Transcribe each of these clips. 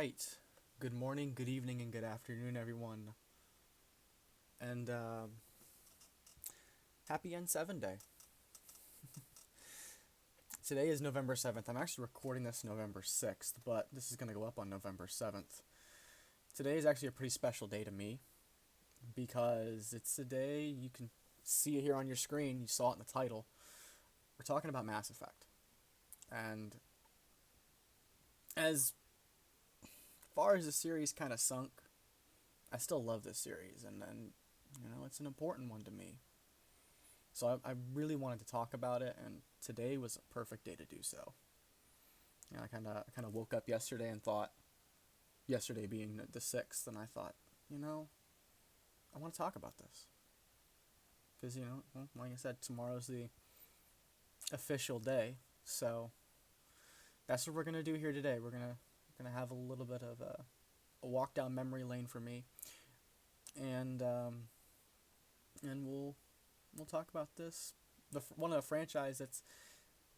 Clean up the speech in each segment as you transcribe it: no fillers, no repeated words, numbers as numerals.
right. Good morning, good evening, and good afternoon, everyone. And happy N7 Day. Today is November 7th. I'm actually recording this November 6th, but this is going to go up on November 7th. Today is actually a pretty special day to me because it's a day you can see it here on your screen. You saw it in the title. We're talking about Mass Effect. And as far as the series kind of sunk, I still love this series, and it's an important one to me. So I really wanted to talk about it, and today was a perfect day to do so. I kind of woke up yesterday and thought, yesterday being the 6th, and I thought, I want to talk about this. Because, like I said, tomorrow's the official day, so that's what we're going to do here today. We're gonna have a little bit of a walk down memory lane for me, and we'll talk about this. One of the franchise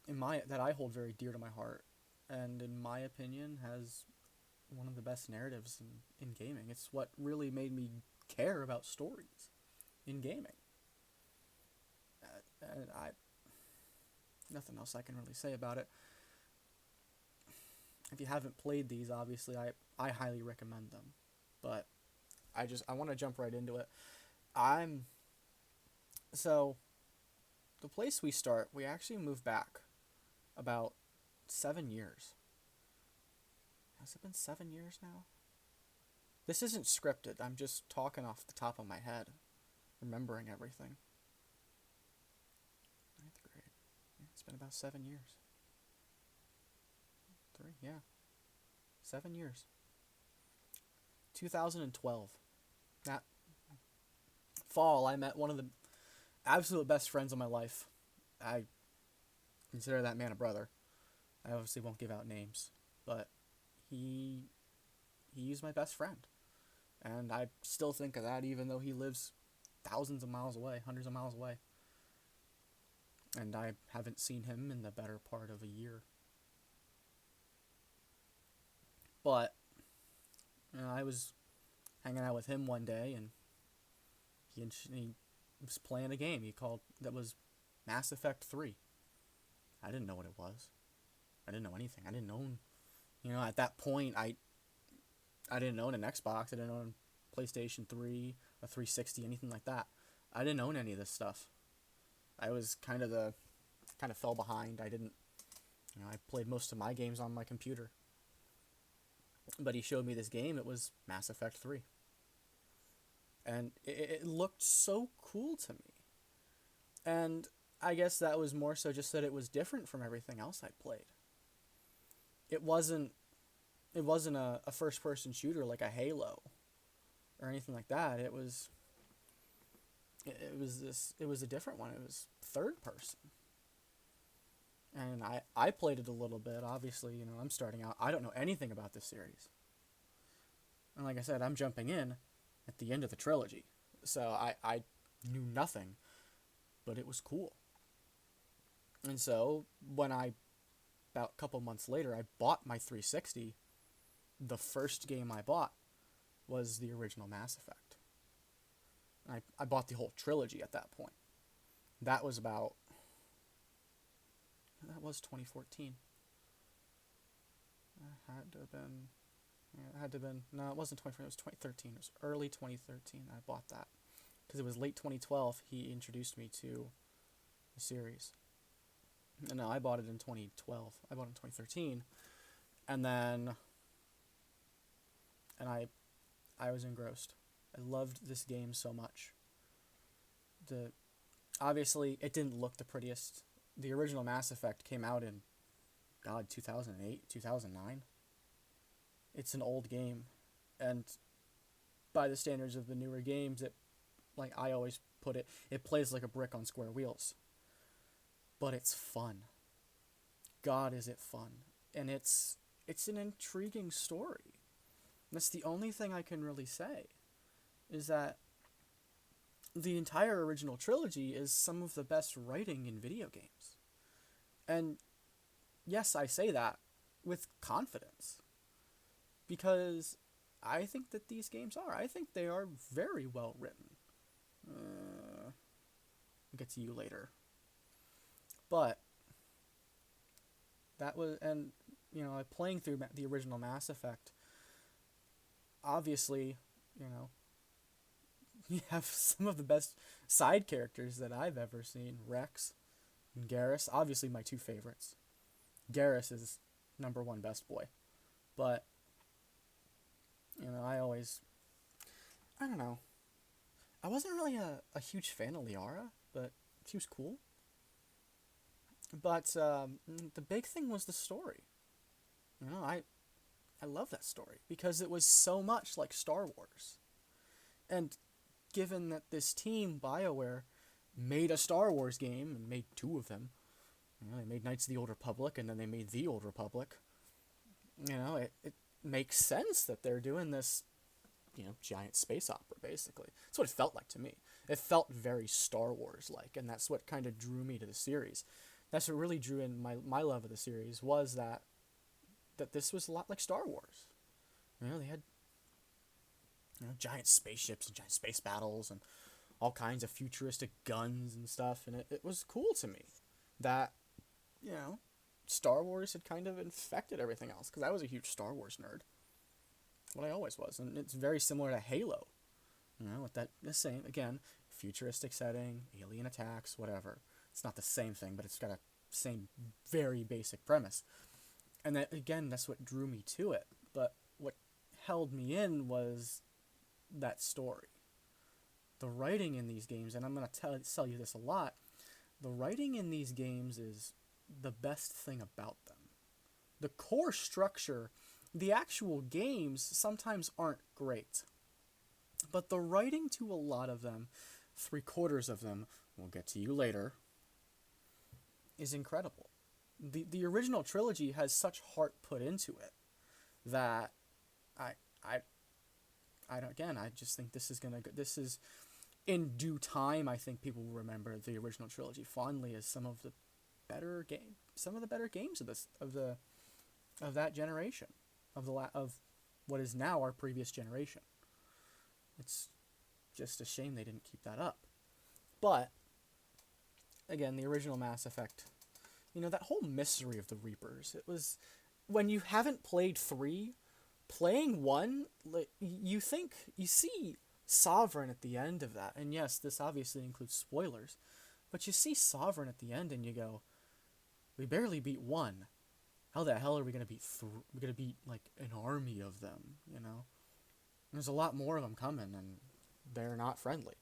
that I hold very dear to my heart, and in my opinion has one of the best narratives in gaming. It's what really made me care about stories in gaming. And I nothing else I can really say about it. If you haven't played these, obviously I highly recommend them. But I want to jump right into it. So the place we start, we actually move back about 7 years. Has it been 7 years now? This isn't scripted. I'm just talking off the top of my head, remembering everything. Ninth grade. Yeah, it's been about 7 years. 3, yeah. 7 years. 2012. That fall, I met one of the absolute best friends of my life. I consider that man a brother. I obviously won't give out names, but he's my best friend. And I still think of that even though he lives thousands of miles away, hundreds of miles away. And I haven't seen him in the better part of a year. But I was hanging out with him one day, and he was playing a game that was Mass Effect 3. I didn't know what it was. I didn't know anything. I didn't own, at that point, I didn't own an Xbox. I didn't own a PlayStation 3, a 360, anything like that. I didn't own any of this stuff. I was kind of fell behind. I didn't, I played most of my games on my computer. But he showed me this game. It was Mass Effect 3. And it looked so cool to me. And I guess that was more so just that it was different from everything else I'd played. It wasn't a first-person shooter like a Halo or anything like that. It was a different one. It was third person. And I played it a little bit. Obviously, I'm starting out. I don't know anything about this series. And like I said, I'm jumping in at the end of the trilogy. So I knew nothing, but it was cool. And so about a couple months later, I bought my 360. The first game I bought was the original Mass Effect. I bought the whole trilogy at that point. That was 2014. No, it wasn't 2014, it was 2013. It was early 2013 I bought that. Because it was late 2012 he introduced me to the series. And no, I bought it in 2012. I bought it in 2013. And then I was engrossed. I loved this game so much. Obviously it didn't look the prettiest. The original Mass Effect came out in 2008, 2009. It's an old game, and by the standards of the newer games, like I always put it, it plays like a brick on square wheels. But it's fun. God, is it fun. And it's an intriguing story. That's the only thing I can really say, is that the entire original trilogy is some of the best writing in video games. And yes, I say that with confidence. because I think that these games are. I think they are very well written. I'll get to you later. But that was, and like playing through the original Mass Effect, obviously, you know, you have some of the best side characters that I've ever seen. Rex and Garrus, obviously my two favorites. Garrus is number one best boy. But, I don't know. I wasn't really a huge fan of Liara, but she was cool. But the big thing was the story. I love that story because it was so much like Star Wars. And given that this team, BioWare, made a Star Wars game and made two of them, they made Knights of the Old Republic and then they made The Old Republic, it makes sense that they're doing this, giant space opera, basically. That's what it felt like to me. It felt very Star Wars-like, and that's what kind of drew me to the series. That's what really drew in my love of the series, was that this was a lot like Star Wars. They had giant spaceships and giant space battles and all kinds of futuristic guns and stuff, and it was cool to me that, Star Wars had kind of infected everything else, because I was a huge Star Wars nerd. What I always was, and it's very similar to Halo. With the same, again, futuristic setting, alien attacks, whatever. It's not the same thing, but it's got a same very basic premise. And that, again, that's what drew me to it. But what held me in was that story. The writing in these games, and I'm going to tell you this a lot, the writing in these games is the best thing about them. The core structure, the actual games sometimes aren't great. But the writing to a lot of them, 3/4 of them, we'll get to you later, is incredible. The original trilogy has such heart put into it that I just think this is in due time. I think people will remember the original trilogy fondly as some of the better games of that generation, of what is now our previous generation. It's just a shame they didn't keep that up. But again, the original Mass Effect, that whole mystery of the Reapers, it was, when you haven't played 3, playing 1, you see Sovereign at the end of that, and yes, this obviously includes spoilers, but you see Sovereign at the end and you go, we barely beat 1. How the hell are we gonna beat we're gonna beat like an army of them, There's a lot more of them coming, and they're not friendly,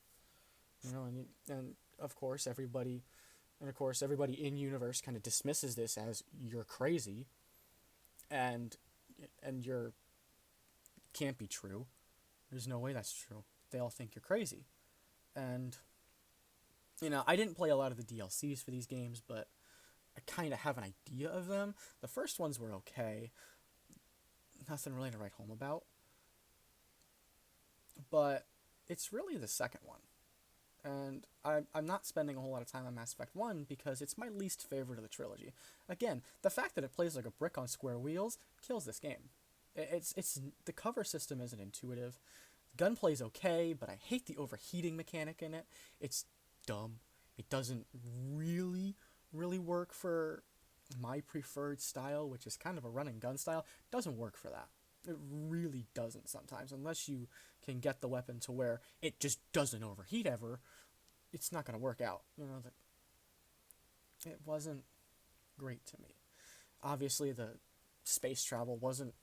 and of course everybody in universe kind of dismisses this as, you're crazy, and you're, can't be true. There's no way that's true. They all think you're crazy, and I didn't play a lot of the DLCs for these games, but I kind of have an idea of them. The first ones were okay, nothing really to write home about. But it's really the second one. And I'm not spending a whole lot of time on Mass Effect 1 because it's my least favorite of the trilogy. Again, the fact that it plays like a brick on square wheels kills this game. It's the cover system isn't intuitive. Gunplay's okay, but I hate the overheating mechanic in it. It's dumb. It doesn't really work for my preferred style, which is kind of a run and gun style. It doesn't work for that. It really doesn't sometimes, unless you can get the weapon to where it just doesn't overheat ever. It's not going to work out. It wasn't great to me. Obviously, the space travel wasn't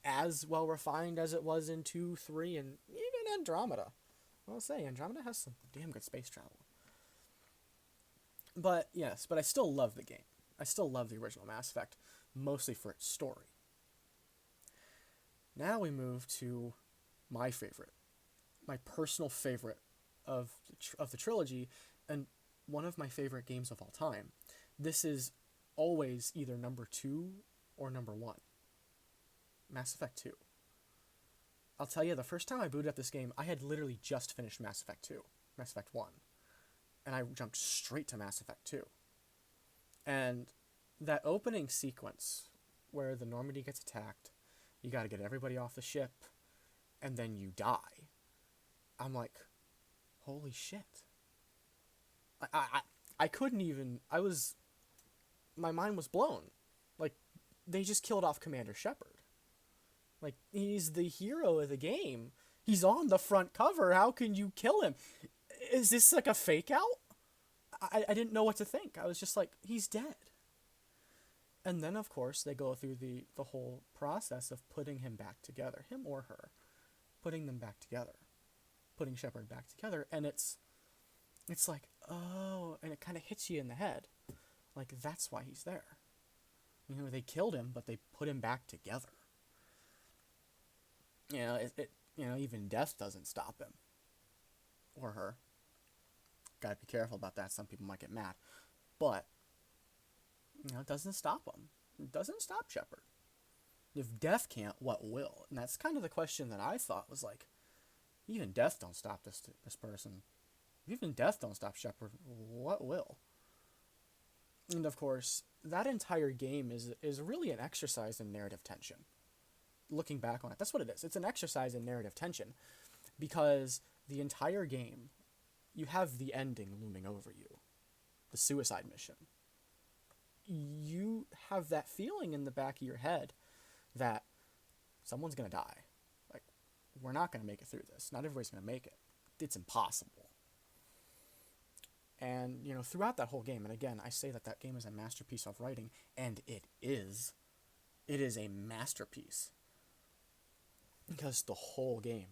as well refined as it was in 2, 3, and even Andromeda. I'll say, Andromeda has some damn good space travel. But yes, I still love the game. I still love the original Mass Effect, mostly for its story. Now we move to my favorite, my personal favorite of the trilogy, and one of my favorite games of all time. This is always either number 2 or number 1. Mass Effect 2. I'll tell you, the first time I booted up this game, I had literally just finished Mass Effect 2, Mass Effect 1, and I jumped straight to Mass Effect 2. And that opening sequence where the Normandy gets attacked, You got to get everybody off the ship, and then you die. I'm like, holy shit. I couldn't even. My mind was blown. Like, they just killed off Commander Shepard. Like, he's the hero of the game. He's on the front cover. How can you kill him? Is this like a fake out? I didn't know what to think. I was just like, he's dead. And then, of course, they go through the whole process of putting him back together. Him or her. Putting them back together. Putting Shepard back together. And it's like, oh, and it kind of hits you in the head. Like, that's why he's there. You know, they killed him, but they put him back together. You know, even death doesn't stop him. Or her. Gotta be careful about that. Some people might get mad. But, you know, it doesn't stop him. It doesn't stop Shepard. If death can't, what will? And that's kind of the question that I thought was like, even death don't stop this person. If even death don't stop Shepard, what will? And of course, that entire game is really an exercise in narrative tension. Looking back on it, that's what it is. It's an exercise in narrative tension. Because the entire game, you have the ending looming over you. The suicide mission. You have that feeling in the back of your head that someone's going to die. Like, we're not going to make it through this. Not everybody's going to make it. It's impossible. And, you know, throughout that whole game, and again, I say that that game is a masterpiece of writing, and it is. It is a masterpiece. Because the whole game,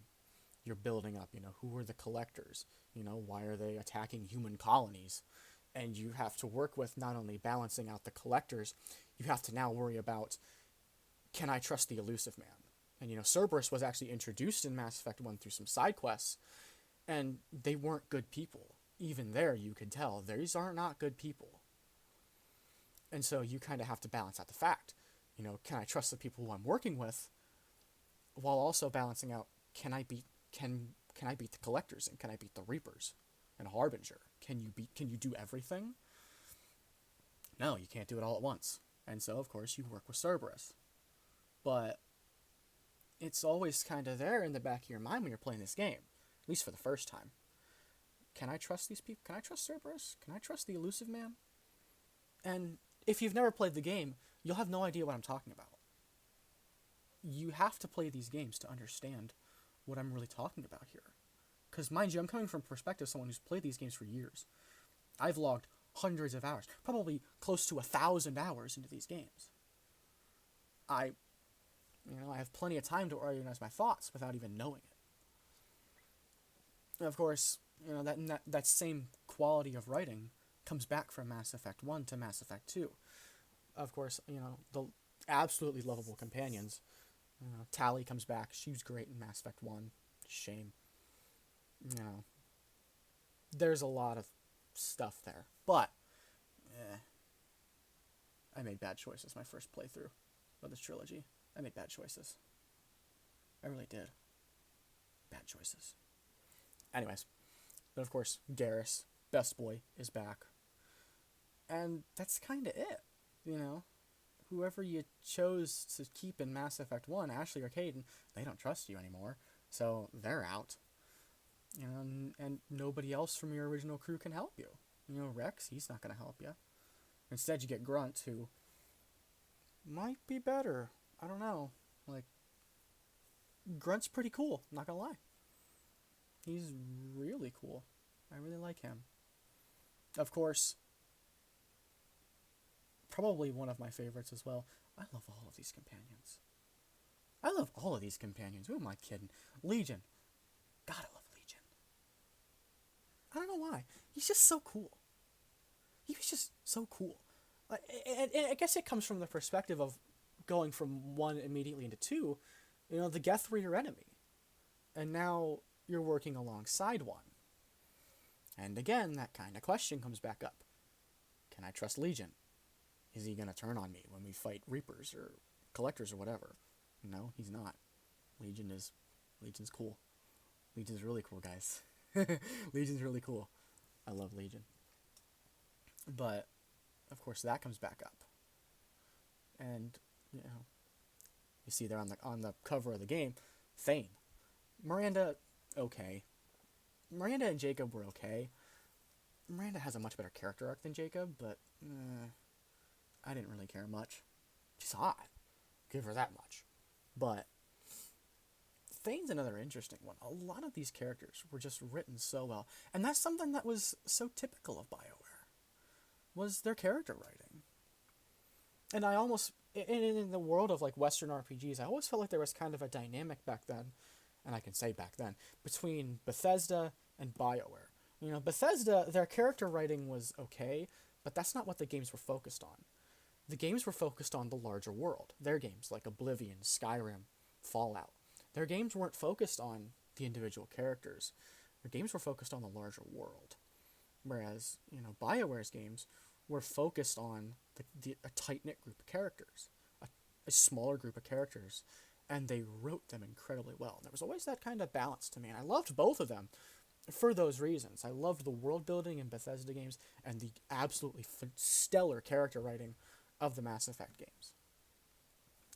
you're building up, you know, who are the collectors? You know, why are they attacking human colonies? And you have to work with not only balancing out the collectors, you have to now worry about, can I trust the elusive man? And, you know, Cerberus was actually introduced in Mass Effect 1 through some side quests, and they weren't good people. Even there, you could tell, these are not good people. And so you kind of have to balance out the fact, you know, can I trust the people who I'm working with, while also balancing out, can I beat the collectors, and can I beat the Reapers and Harbinger? Can you do everything? No, you can't do it all at once. And so, of course, you work with Cerberus. But it's always kind of there in the back of your mind when you're playing this game, at least for the first time. Can I trust these people? Can I trust Cerberus? Can I trust the elusive man? And if you've never played the game, you'll have no idea what I'm talking about. You have to play these games to understand what I'm really talking about here. Because, mind you, I'm coming from perspective of someone who's played these games for years. I've logged hundreds of hours, probably close to 1,000 hours into these games. I have plenty of time to organize my thoughts without even knowing it. And of course, you know, that same quality of writing comes back from Mass Effect 1 to Mass Effect 2. Of course, you know, the absolutely lovable companions. Tali comes back. She was great in Mass Effect 1. Shame. You know, there's a lot of stuff there. But, I made bad choices my first playthrough of this trilogy. I made bad choices. I really did. Bad choices. Anyways, but of course, Garrus, best boy, is back. And that's kind of it, you know? Whoever you chose to keep in Mass Effect 1, Ashley or Caden, they don't trust you anymore, so they're out. You know, and nobody else from your original crew can help you. You know, Rex, he's not going to help you. Instead, you get Grunt, who might be better. I don't know. Like, Grunt's pretty cool, I'm not going to lie. He's really cool. I really like him. Of course, probably one of my favorites as well. I love all of these companions. I love all of these companions. Who am I kidding? Legion. God, I love Legion. I don't know why. He's just so cool. He was just so cool. And I guess it comes from the perspective of going from 1 immediately into 2. You know, the Geth were your enemy. And now you're working alongside 1. And again, that kind of question comes back up. Can I trust Legion? Is he going to turn on me when we fight Reapers or Collectors or whatever? No, he's not. Legion's cool. Legion's really cool, guys. Legion's really cool. I love Legion. But, of course, that comes back up. And, you know, You see there on the cover of the game, Thane. Miranda, okay. Miranda and Jacob were okay. Miranda has a much better character arc than Jacob, but I didn't really care much. She's hot. Give her that much. But Thane's another interesting one. A lot of these characters were just written so well. And that's something that was so typical of BioWare, was their character writing. And I almost, in the world of like Western RPGs, I always felt like there was kind of a dynamic back then, and I can say back then, between Bethesda and BioWare. You know, Bethesda, their character writing was okay, but that's not what the games were focused on. The games were focused on the larger world. Their games, like Oblivion, Skyrim, Fallout, their games weren't focused on the individual characters. Their games were focused on the larger world. Whereas, you know, BioWare's games were focused on a tight-knit group of characters, a smaller group of characters, and they wrote them incredibly well. There was always that kind of balance to me, and I loved both of them for those reasons. I loved the world building in Bethesda games and the absolutely stellar character writing of the Mass Effect games.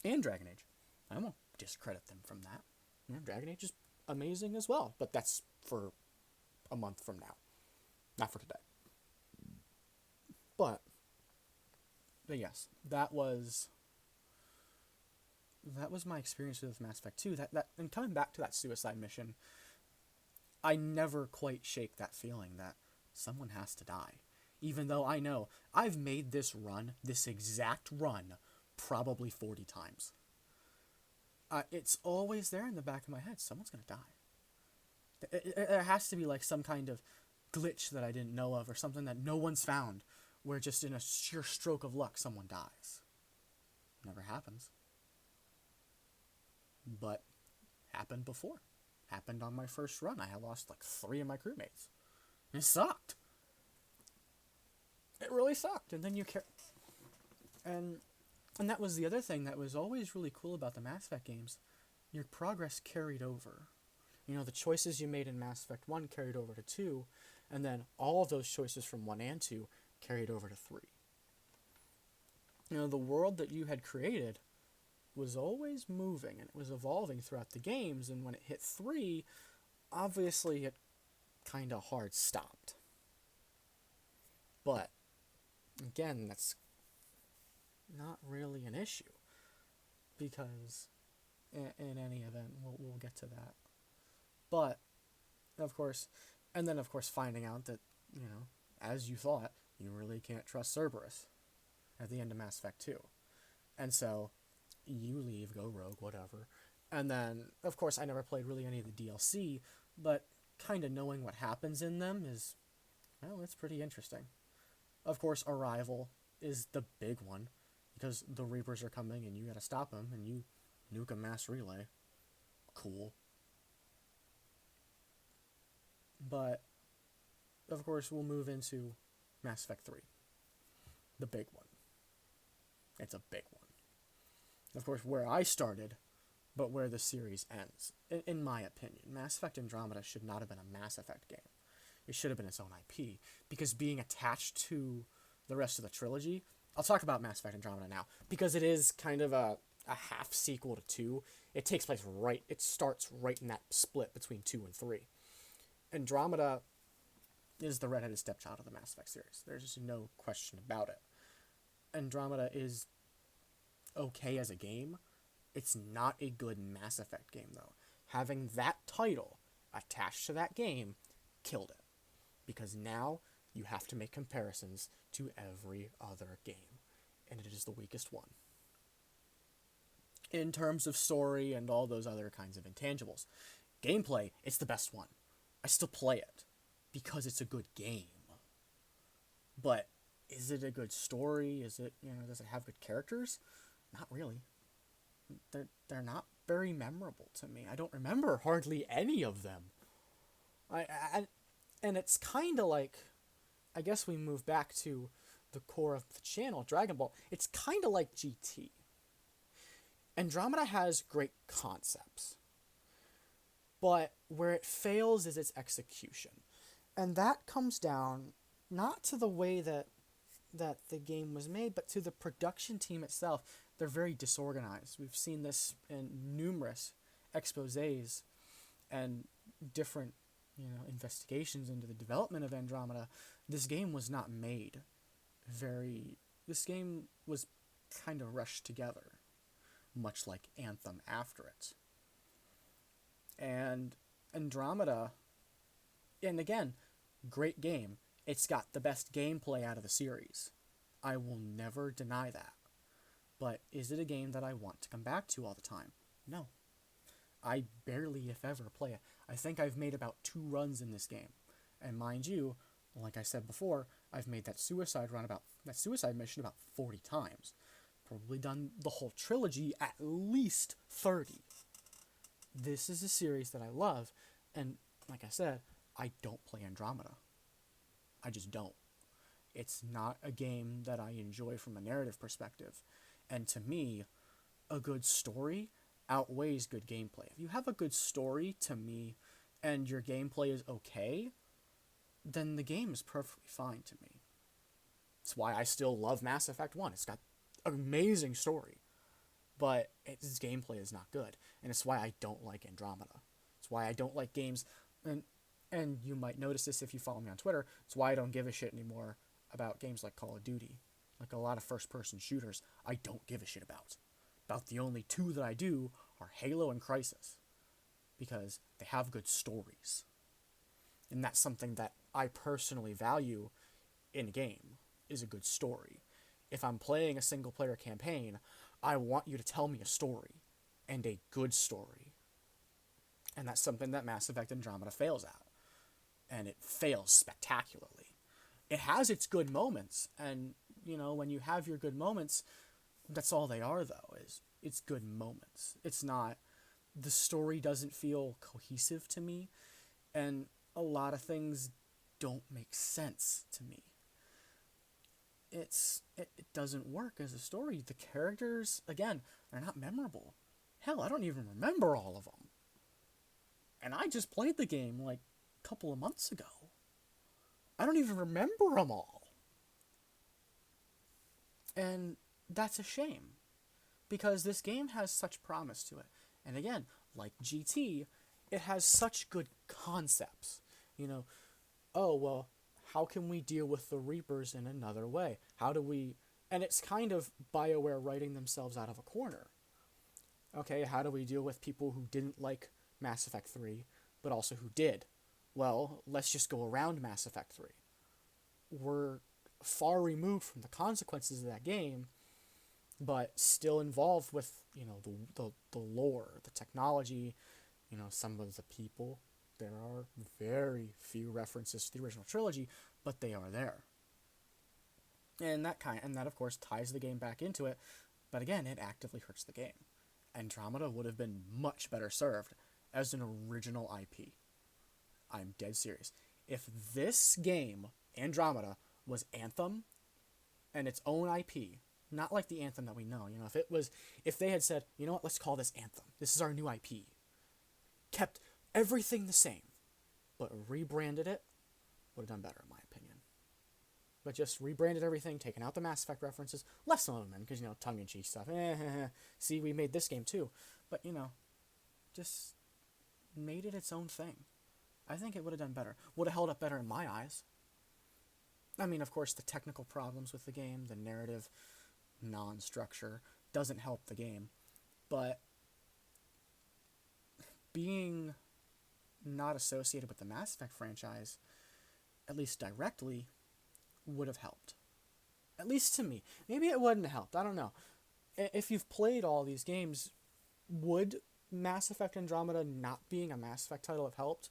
And Dragon Age. I won't discredit them from that. You know, Dragon Age is amazing as well, but that's for a month from now, not for today. But yes, that was my experience with Mass Effect 2. That and coming back to that suicide mission, I never quite shake that feeling that someone has to die. Even though I know I've made this exact run, probably 40 times. It's always there in the back of my head. Someone's going to die. There has to be like some kind of glitch that I didn't know of, or something that no one's found, where just in a sheer stroke of luck, someone dies. Never happens. But happened before. Happened on my first run. I had lost like 3 of my crewmates. It sucked. It really sucked. And then and that was the other thing that was always really cool about the Mass Effect games. Your progress carried over. You know, the choices you made in Mass Effect 1 carried over to 2, and then all of those choices from 1 and 2 carried over to 3. You know, the world that you had created was always moving, and it was evolving throughout the games, and when it hit 3, obviously it kind of hard stopped. But again, that's not really an issue, because in any event, we'll get to that. But of course, finding out that, you know, as you thought, you really can't trust Cerberus at the end of Mass Effect 2. And so you leave, go rogue, whatever. And then, of course, I never played really any of the DLC, but kind of knowing what happens in them is, well, it's pretty interesting. Of course, Arrival is the big one, because the Reapers are coming and you gotta stop them, and you nuke a mass relay. Cool. But, of course, we'll move into Mass Effect 3. The big one. It's a big one. Of course, where I started, but where the series ends. In my opinion, Mass Effect Andromeda should not have been a Mass Effect game. It should have been its own IP, because being attached to the rest of the trilogy... I'll talk about Mass Effect Andromeda now, because it is kind of a half sequel to 2. It takes place it starts right in that split between 2 and 3. Andromeda is the redheaded stepchild of the Mass Effect series. There's just no question about it. Andromeda is okay as a game. It's not a good Mass Effect game, though. Having that title attached to that game killed it. Because now you have to make comparisons to every other game, and it is the weakest one. In terms of story and all those other kinds of intangibles. Gameplay, it's the best one. I still play it, because it's a good game. But is it a good story? Does it have good characters? Not really. They're not very memorable to me. I don't remember hardly any of them. And it's kind of like, I guess we move back to the core of the channel, Dragon Ball. It's kind of like GT. Andromeda has great concepts, but where it fails is its execution. And that comes down not to the way that the game was made, but to the production team itself. they're very disorganized. We've seen this in numerous exposés and different, investigations into the development of Andromeda. This game was not made very. This game was kind of rushed together, much like Anthem after it. And Andromeda, and again, great game. It's got the best gameplay out of the series. I will never deny that. But is it a game that I want to come back to all the time? No. I barely, if ever, play it. I think I've made about 2 runs in this game. And mind you, like I said before, I've made that suicide mission about 40 times. Probably done the whole trilogy at least 30. This is a series that I love, and like I said, I don't play Andromeda. I just don't. It's not a game that I enjoy from a narrative perspective. And to me, a good story outweighs good gameplay. If you have a good story, to me, and your gameplay is okay, then the game is perfectly fine to me. It's why I still love Mass Effect 1. It's got an amazing story, but its gameplay is not good. And it's why I don't like Andromeda. It's why I don't like games, and you might notice this if you follow me on Twitter, it's why I don't give a shit anymore about games like Call of Duty. Like a lot of first-person shooters, I don't give a shit about. About the only 2 that I do are Halo and Crysis, because they have good stories. And that's something that I personally value in a game, is a good story. If I'm playing a single-player campaign, I want you to tell me a story, and a good story. And that's something that Mass Effect Andromeda fails at. And it fails spectacularly. It has its good moments, and, when you have your good moments, that's all they are, though, is it's good moments. It's not, the story doesn't feel cohesive to me, and a lot of things don't make sense to me. It doesn't work as a story. The characters, again, they're not memorable. Hell, I don't even remember all of them. And I just played the game like a couple of months ago. I don't even remember them all. And that's a shame, because this game has such promise to it. And again, like GT, it has such good concepts. Oh, well, how can we deal with the Reapers in another way? How do we... And it's kind of BioWare writing themselves out of a corner. Okay, how do we deal with people who didn't like Mass Effect 3, but also who did? Well, let's just go around Mass Effect 3. We're far removed from the consequences of that game, but still involved with, the lore, the technology, some of the people. There are very few references to the original trilogy, but they are there. And that of course ties the game back into it, but again, it actively hurts the game. Andromeda would have been much better served as an original IP. I'm dead serious. If this game, Andromeda, was Anthem and its own IP, not like the Anthem that we know, if they had said, you know what, let's call this Anthem. This is our new IP. Kept everything the same, but rebranded it, would have done better, in my opinion. But just rebranded everything, taken out the Mass Effect references, left some of them in, because, tongue-in-cheek stuff. See, we made this game too. But, just made it its own thing. I think it would have done better. Would have held up better in my eyes. I mean, of course, the technical problems with the game, the narrative non-structure, doesn't help the game. But being not associated with the Mass Effect franchise, at least directly, would have helped. At least to me. Maybe it wouldn't have helped. I don't know. If you've played all these games, would Mass Effect Andromeda not being a Mass Effect title have helped?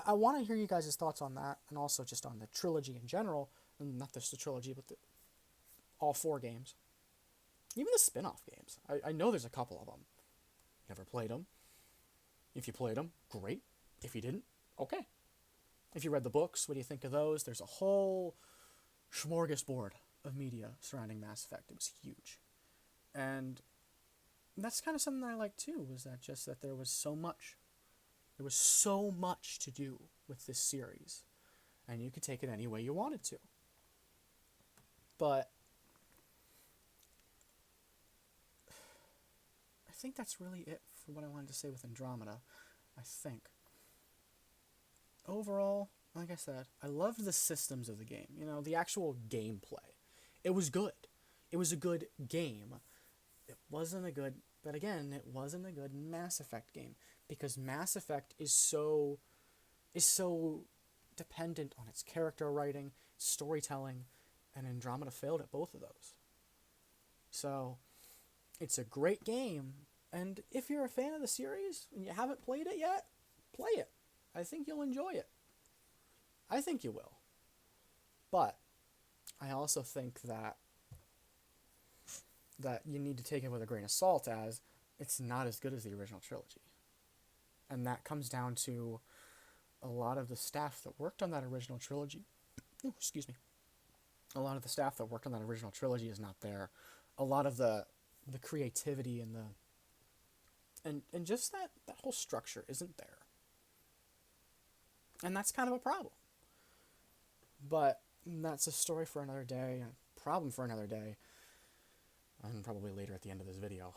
I want to hear you guys' thoughts on that, and also just on the trilogy in general. And not just the trilogy, but all 4 games. Even the spin-off games. I know there's a couple of them. Never played them. If you played them, great. If you didn't, okay. If you read the books, what do you think of those? There's a whole smorgasbord of media surrounding Mass Effect. It was huge. And that's kind of something that I like too, was that there was so much. There was so much to do with this series. And you could take it any way you wanted to. But think that's really it for what I wanted to say with Andromeda. I think. Overall, like I said, I loved the systems of the game. You know, the actual gameplay. It was good. It was a good game. It wasn't a good, but again, it wasn't a good Mass Effect game because Mass Effect is so dependent on its character writing, storytelling, and Andromeda failed at both of those. So, it's a great game, and if you're a fan of the series and you haven't played it yet, play it. I think you'll enjoy it. I think you will. But I also think that you need to take it with a grain of salt, as it's not as good as the original trilogy. And that comes down to a lot of the staff that worked on that original trilogy. Ooh, excuse me. A lot of the staff that worked on that original trilogy is not there. A lot of the creativity and and just that whole structure isn't there. And that's kind of a problem. But that's a story for another day, a problem for another day, and probably later at the end of this video.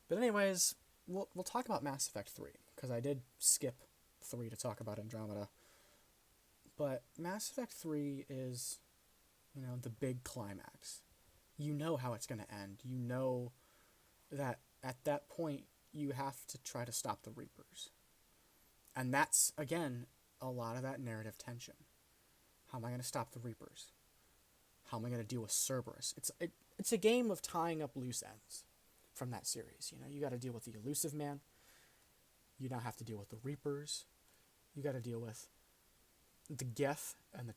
But anyways, we'll talk about Mass Effect 3, because I did skip 3 to talk about Andromeda. But Mass Effect 3 is, the big climax. You know how it's going to end. You know that at that point, you have to try to stop the Reapers. And that's, again, a lot of that narrative tension. How am I going to stop the Reapers? How am I going to deal with Cerberus? It's a game of tying up loose ends from that series. You got to deal with the Elusive Man. You now have to deal with the Reapers. You got to deal with the Geth and the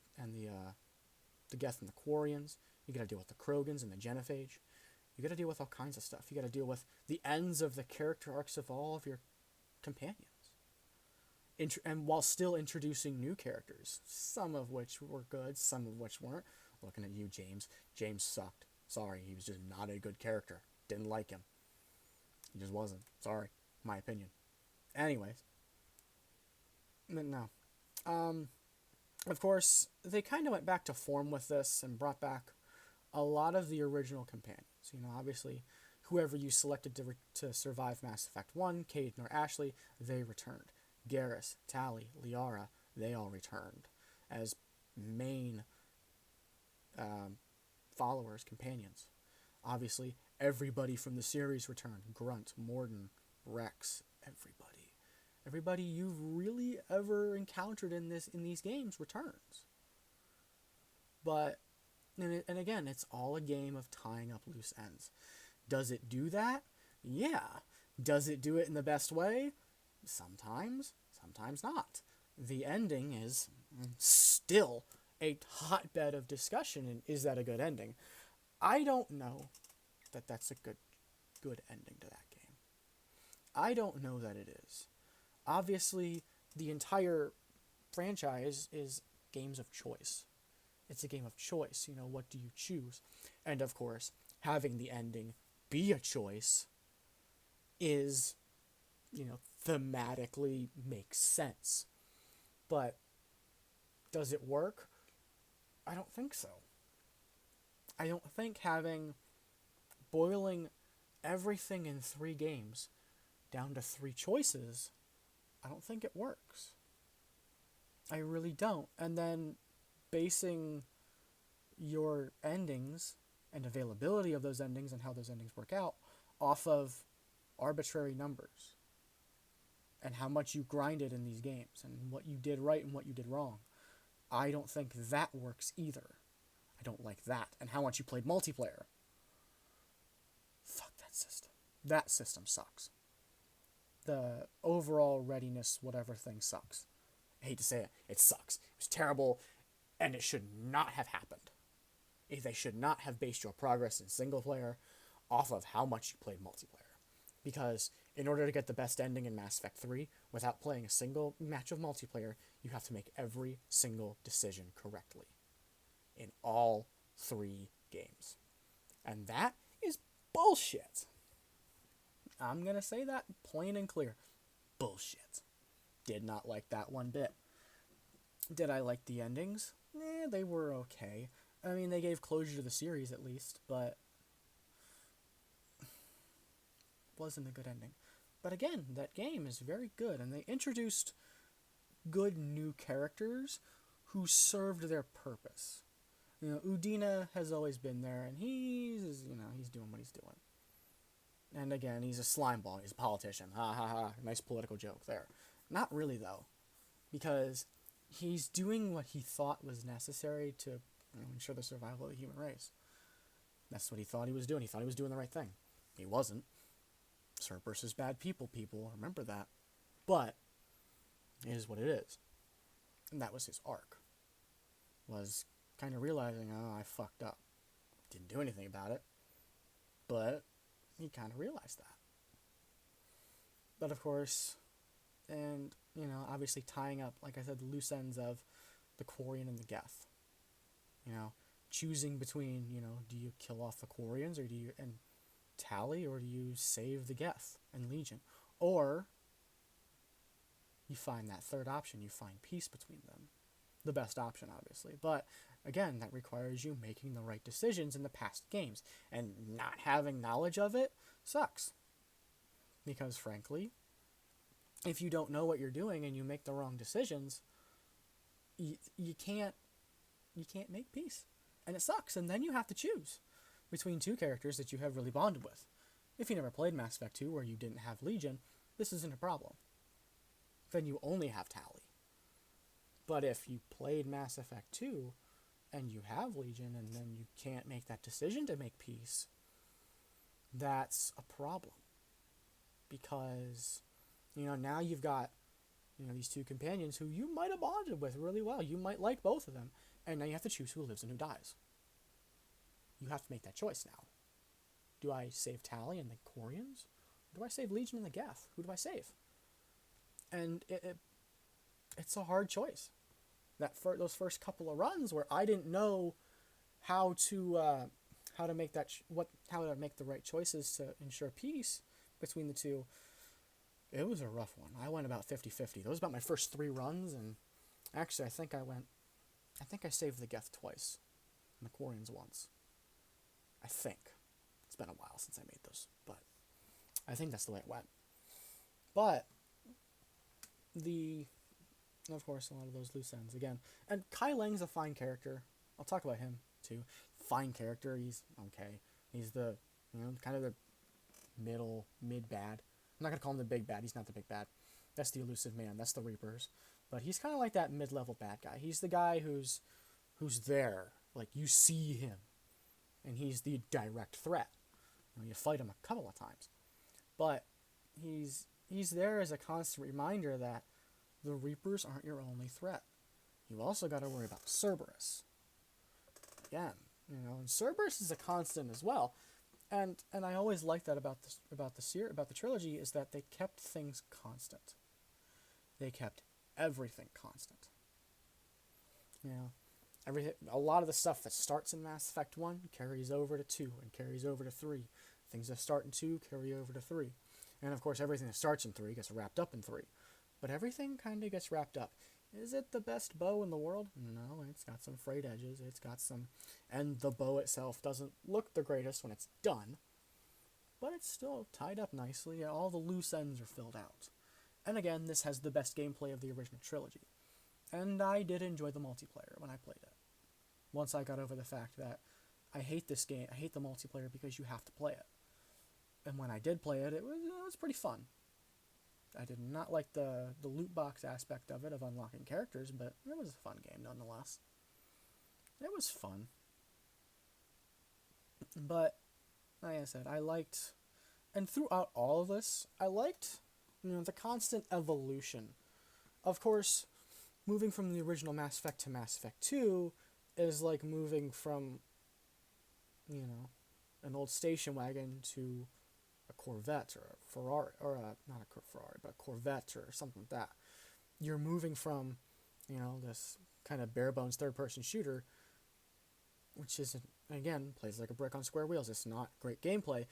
Geth and the Quarians. You got to deal with the Krogans and the Genophage. You got to deal with all kinds of stuff. You got to deal with the ends of the character arcs of all of your companions. And while still introducing new characters, some of which were good, some of which weren't. Looking at you, James. James sucked. Sorry, he was just not a good character. Didn't like him. He just wasn't. Sorry. My opinion. Anyways. No. Of course, they kind of went back to form with this and brought back a lot of the original companions. Obviously, whoever you selected to survive Mass Effect 1, Caden or Ashley, they returned. Garrus, Tali, Liara, they all returned as main followers, companions. Obviously, everybody from the series returned. Grunt, Mordin, Rex, everybody. Everybody you've really ever encountered in these games returns. But, and again, it's all a game of tying up loose ends. Does it do that? Yeah. Does it do it in the best way? Sometimes, sometimes not. The ending is still a hotbed of discussion, and is that a good ending? I don't know that that's a good ending to that game. I don't know that it is. Obviously, the entire franchise is games of choice. It's a game of choice. What do you choose? And of course, having the ending be a choice is, thematically makes sense. But does it work? I don't think so. I don't think boiling everything in 3 games down to 3 choices, I don't think it works. I really don't. And then basing your endings and availability of those endings and how those endings work out off of arbitrary numbers and how much you grinded in these games and what you did right and what you did wrong. I don't think that works either. I don't like that. And how much you played multiplayer. Fuck that system. That system sucks. The overall readiness, whatever thing sucks. I hate to say it. It sucks. It was terrible, and it should not have happened. They should not have based your progress in single player off of how much you played multiplayer. Because in order to get the best ending in Mass Effect 3, without playing a single match of multiplayer, you have to make every single decision correctly. In all 3 games. And that is bullshit. I'm going to say that plain and clear. Bullshit. Did not like that one bit. Did I like the endings? They were okay. I mean, they gave closure to the series at least, but wasn't a good ending. But again, that game is very good, and they introduced good new characters who served their purpose. Udina has always been there, and he's doing what he's doing. And again, he's a slime ball. He's a politician. Ha ha ha. Nice political joke there. Not really, though, because he's doing what he thought was necessary to ensure the survival of the human race. That's what he thought he was doing. He thought he was doing the right thing. He wasn't. Cerberus is bad people, remember that. But it is what it is. And that was his arc. Was kind of realizing, I fucked up. Didn't do anything about it. But he kind of realized that. But of course, and, obviously tying up, like I said, the loose ends of the Quarian and the Geth. Choosing between, do you kill off the Quarians, or do you, and Tally, or do you save the Geth and Legion? Or you find that third option, you find peace between them. The best option, obviously. But, again, that requires you making the right decisions in the past games. And not having knowledge of it sucks. Because, frankly, if you don't know what you're doing and you make the wrong decisions, you can't make peace. And it sucks. And then you have to choose between two characters that you have really bonded with. If you never played Mass Effect 2 or you didn't have Legion, this isn't a problem. Then you only have Tally. But if you played Mass Effect 2 and you have Legion and then you can't make that decision to make peace, that's a problem. Because, now you've got, these two companions who you might have bonded with really well. You might like both of them. And now you have to choose who lives and who dies. You have to make that choice now. Do I save Tally and the Quarians? Or do I save Legion and the Geth? Who do I save? And it's a hard choice. Those first couple of runs where I didn't know how to make the right choices to ensure peace between the two, it was a rough one. I went about 50-50. Those were about my first 3 runs, and actually I think I saved the Geth twice, and the Quarians once. I think. It's been a while since I made those, but I think that's the way it went. But of course, a lot of those loose ends again. And Kai Lang's a fine character. I'll talk about him too. Fine character. He's okay. He's the kind of the mid bad. I'm not gonna call him the big bad. He's not the big bad. That's the elusive man. That's the Reapers. But he's kind of like that mid-level bad guy. He's the guy who's there. Like, you see him. And he's the direct threat. You fight him a couple of times. But he's there as a constant reminder that the Reapers aren't your only threat. You also got to worry about Cerberus. Again, and Cerberus is a constant as well. And I always liked that about the trilogy, is that they kept things constant. They kept everything constant. A lot of the stuff that starts in Mass Effect 1 carries over to 2 and carries over to 3. Things that start in 2 carry over to 3. And of course, everything that starts in 3 gets wrapped up in 3. But everything kind of gets wrapped up. Is it the best bow in the world? No, it's got some frayed edges. And the bow itself doesn't look the greatest when it's done. But it's still tied up nicely. All the loose ends are filled out. And again, this has the best gameplay of the original trilogy. And I did enjoy the multiplayer when I played it. Once I got over the fact that I hate this game, I hate the multiplayer because you have to play it. And when I did play it, it was pretty fun. I did not like the loot box aspect of it, of unlocking characters, but it was a fun game nonetheless. It was fun. But, like I said, and throughout all of this, I liked, the constant evolution. Of course, moving from the original Mass Effect to Mass Effect 2 is like moving from, an old station wagon to a Corvette or a Ferrari, or not a Ferrari, but a Corvette or something like that. You're moving from, this kind of bare bones third-person shooter, which isn't, again, plays like a brick on square wheels. It's not great gameplay.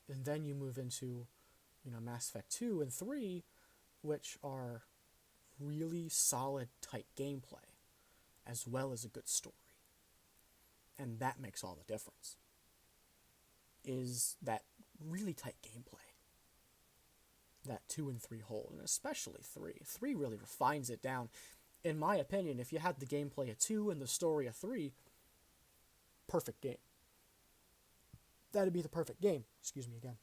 And then you move into, Mass Effect 2 and 3, which are really solid, tight gameplay, as well as a good story. And that makes all the difference. Is that really tight gameplay. that 2 and 3 hold, and especially 3. 3 really refines it down. In my opinion, if you had the gameplay of 2 and the story of 3, perfect game. That'd be the perfect game. Excuse me again.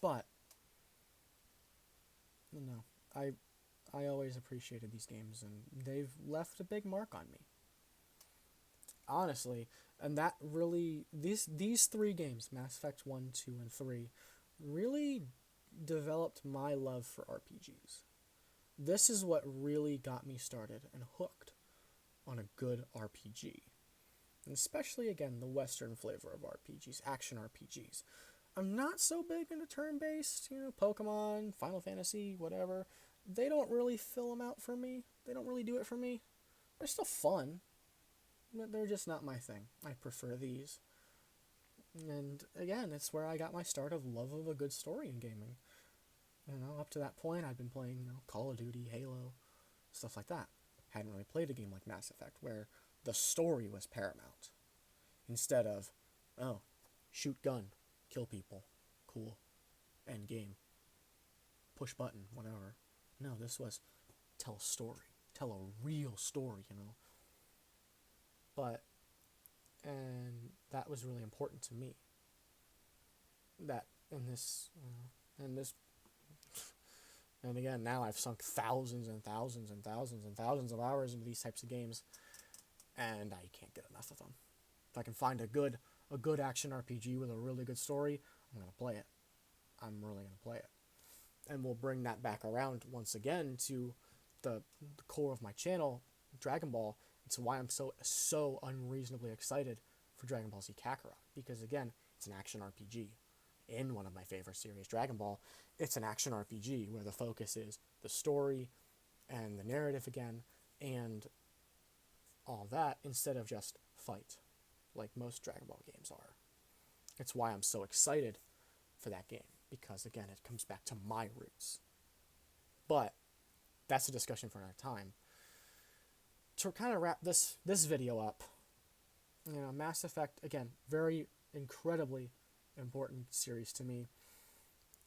But, I always appreciated these games, and they've left a big mark on me. Honestly, and that really, these 3 games, Mass Effect 1, 2, and 3, really developed my love for RPGs. This is what really got me started and hooked on a good RPG. And especially, again, the Western flavor of RPGs, action RPGs. I'm not so big into turn-based, Pokemon, Final Fantasy, whatever. They don't really fill them out for me. They don't really do it for me. They're still fun, but they're just not my thing. I prefer these. And again, it's where I got my start of love of a good story in gaming. Up to that point, I'd been playing, Call of Duty, Halo, stuff like that. Hadn't really played a game like Mass Effect, where the story was paramount. Instead of, oh, shoot gun, kill people, cool, end game, push button, whatever. No, this was tell a story, tell a real story, But, and that was really important to me. That, and again, now I've sunk thousands and thousands and thousands and thousands of hours into these types of games, and I can't get enough of them. If I can find a good action RPG with a really good story, I'm going to play it. I'm really going to play it. And we'll bring that back around once again to the core of my channel, Dragon Ball. It's why I'm so unreasonably excited for Dragon Ball Z Kakarot. Because again, it's an action RPG. In one of my favorite series, Dragon Ball, it's an action RPG where the focus is the story and the narrative again, and all that, instead of just fight, like most Dragon Ball games are. It's why I'm so excited for that game, because again, it comes back to my roots. But that's a discussion for another time. To kind of wrap this video up, Mass Effect, again, very incredibly important series to me.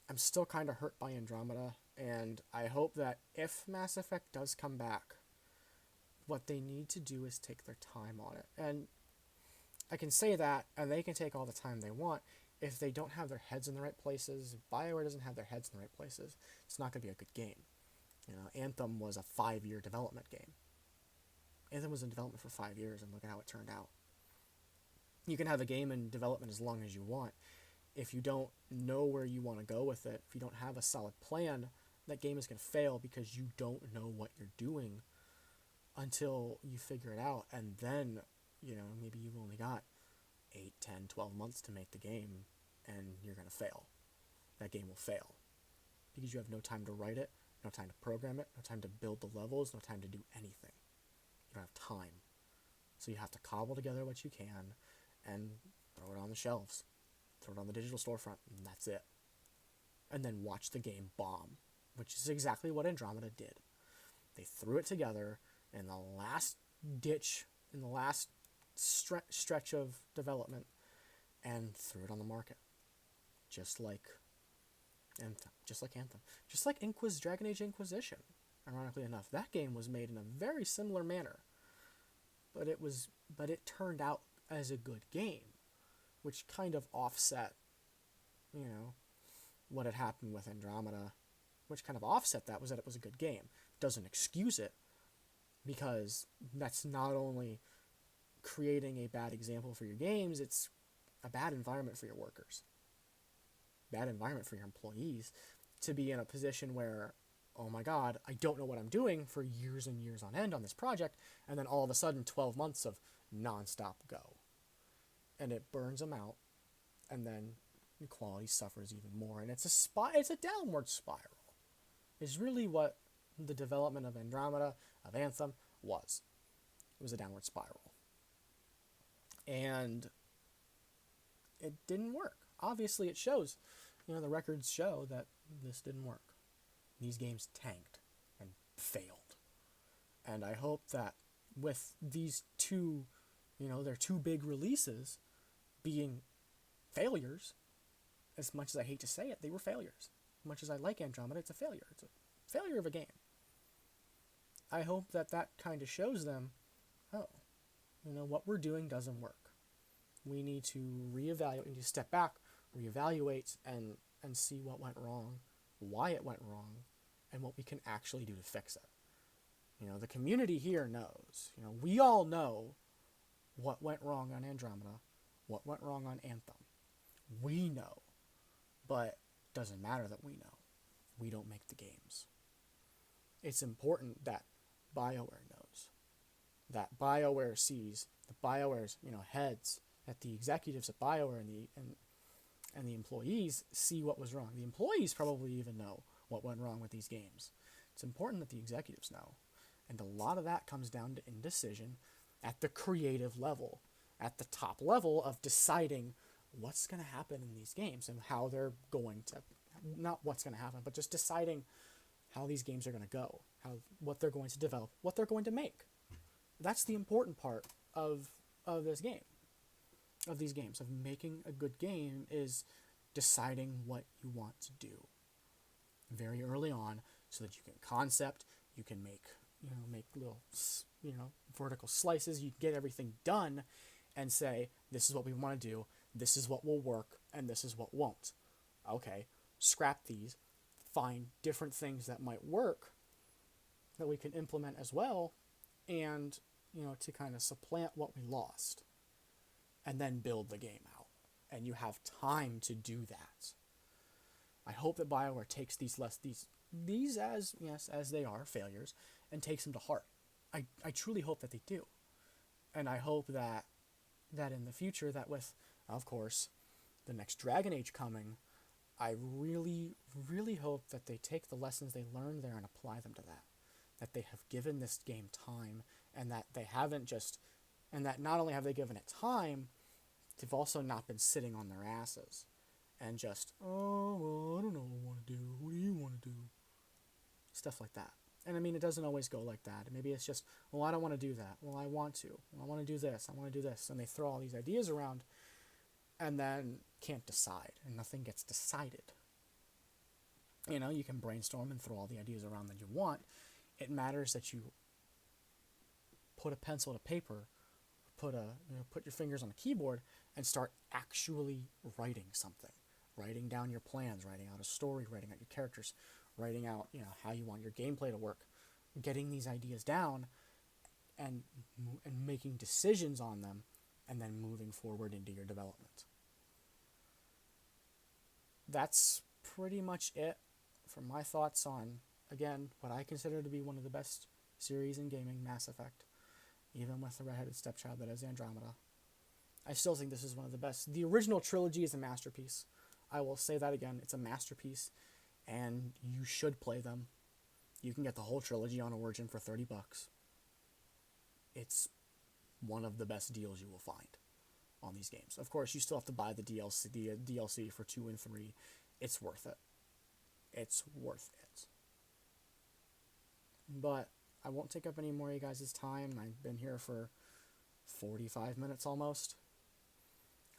I'm still kind of hurt by Andromeda, and I hope that if Mass Effect does come back, what they need to do is take their time on it. And I can say that, and they can take all the time they want. If they don't have their heads in the right places, if BioWare doesn't have their heads in the right places, it's not going to be a good game. Anthem was a 5-year development game. Anthem was in development for 5 years, and look at how it turned out. You can have a game in development as long as you want. If you don't know where you want to go with it, if you don't have a solid plan, that game is going to fail because you don't know what you're doing until you figure it out. And then, maybe you've only got 8, 10, 12 months to make the game, and you're going to fail. That game will fail because you have no time to write it, no time to program it, no time to build the levels, no time to do anything. You don't have time. So you have to cobble together what you can and throw it on the shelves. Throw it on the digital storefront, and that's it. And then watch the game bomb, which is exactly what Andromeda did. They threw it together in the last ditch, in the last stretch of development, and threw it on the market. Just like Anthem. Just like Dragon Age Inquisition. Ironically enough, that game was made in a very similar manner. But it turned out as a good game, which kind of offset, what had happened with Andromeda, which kind of offset that was that it was a good game. Doesn't excuse it, because that's not only creating a bad example for your games, it's a bad environment for your workers, bad environment for your employees, to be in a position where, oh my god, I don't know what I'm doing for years and years on end on this project, and then all of a sudden 12 months of non-stop go. And it burns them out, and then the quality suffers even more, and it's a downward spiral. Is really what the development of Andromeda, of Anthem, was. It was a downward spiral. And it didn't work. Obviously it shows. The records show that this didn't work. These games tanked and failed. And I hope that with these two, their two big releases being failures, as much as I hate to say it, they were failures. As much as I like Andromeda, it's a failure. It's a failure of a game. I hope that that kind of shows them, oh, what we're doing doesn't work. We need to reevaluate, we need to step back, reevaluate, and see what went wrong, why it went wrong, and what we can actually do to fix it. The community here knows. We all know what went wrong on Andromeda, what went wrong on Anthem. We know, but it doesn't matter that we know. We don't make the games. It's important that BioWare knows, that BioWare sees, the BioWare's heads, that the executives at BioWare and the employees see what was wrong. The employees probably even know what went wrong with these games. It's important that the executives know. And a lot of that comes down to indecision at the creative level, at the top level of deciding what's going to happen in these games and how they're going to, not what's going to happen, but just deciding how these games are going to go, what they're going to develop, what they're going to make. That's the important part of this game, of these games, of making a good game, is deciding what you want to do very early on, so that you can concept, you can make little, vertical slices, you get everything done and say, this is what we want to do, this is what will work, and this is what won't. Okay, scrap these, find different things that might work that we can implement as well, and, to kind of supplant what we lost, and then build the game out. And you have time to do that. I hope that BioWare takes these as they are failures, and takes them to heart. I truly hope that they do. And I hope that in the future, that with, of course, the next Dragon Age coming, I really, really hope that they take the lessons they learned there and apply them to that. That they have given this game time, and that they haven't just, and that not only have they given it time, they've also not been sitting on their asses and just, oh, well, I don't know what I want to do. What do you want to do? Stuff like that. And I mean, it doesn't always go like that. Maybe it's just, well, I don't want to do that. Well, I want to. Well, I want to do this. I want to do this. And they throw all these ideas around and then can't decide, and nothing gets decided. You can brainstorm and throw all the ideas around that you want. It matters that you put a pencil to paper, put your fingers on a keyboard, and start actually writing something. Writing down your plans, writing out a story, writing out your characters, writing out, how you want your gameplay to work, getting these ideas down, and making decisions on them, and then moving forward into your development. That's pretty much it for my thoughts on, again, what I consider to be one of the best series in gaming, Mass Effect, even with the redheaded stepchild that is Andromeda. I still think this is one of the best. The original trilogy is a masterpiece. I will say that again. It's a masterpiece, and you should play them. You can get the whole trilogy on Origin for $30. It's one of the best deals you will find on these games. Of course, you still have to buy the DLC for 2 and 3. It's worth it. It's worth it. But I won't take up any more of you guys' time. I've been here for 45 minutes almost.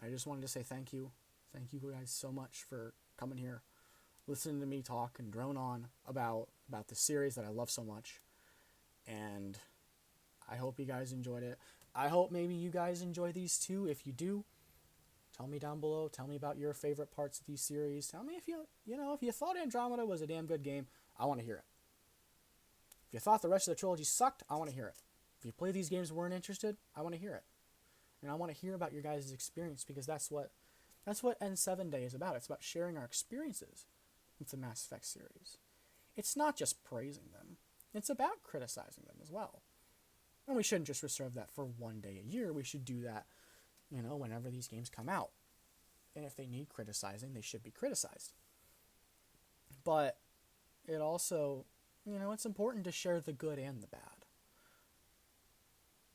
I just wanted to say thank you. Thank you guys so much for coming here, listening to me talk and drone on about the series that I love so much. And I hope you guys enjoyed it. I hope maybe you guys enjoy these too. If you do, tell me down below. Tell me about your favorite parts of these series. Tell me if you thought Andromeda was a damn good game. I want to hear it. If you thought the rest of the trilogy sucked, I want to hear it. If you play these games and weren't interested, I want to hear it. And I want to hear about your guys' experience, because that's what N7 Day is about. It's about sharing our experiences with the Mass Effect series. It's not just praising them. It's about criticizing them as well. And we shouldn't just reserve that for one day a year. We should do that, whenever these games come out. And if they need criticizing, they should be criticized. But it also, it's important to share the good and the bad.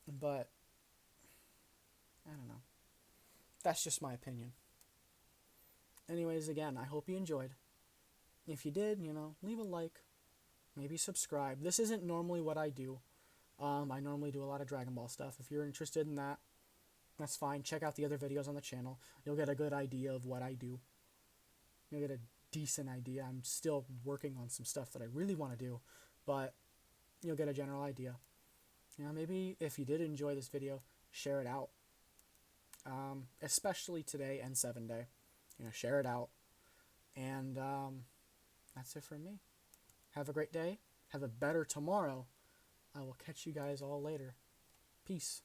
But I don't know. That's just my opinion. Anyways, again, I hope you enjoyed. If you did, leave a like. Maybe subscribe. This isn't normally what I do. I normally do a lot of Dragon Ball stuff. If you're interested in that, that's fine. Check out the other videos on the channel. You'll get a good idea of what I do. you'll get a decent idea. I'm still working on some stuff that I really want to do, but you'll get a general idea. Maybe if you did enjoy this video, share it out. Especially today and 7-Day. Share it out. And that's it from me. Have a great day. Have a better tomorrow. I will catch you guys all later. Peace.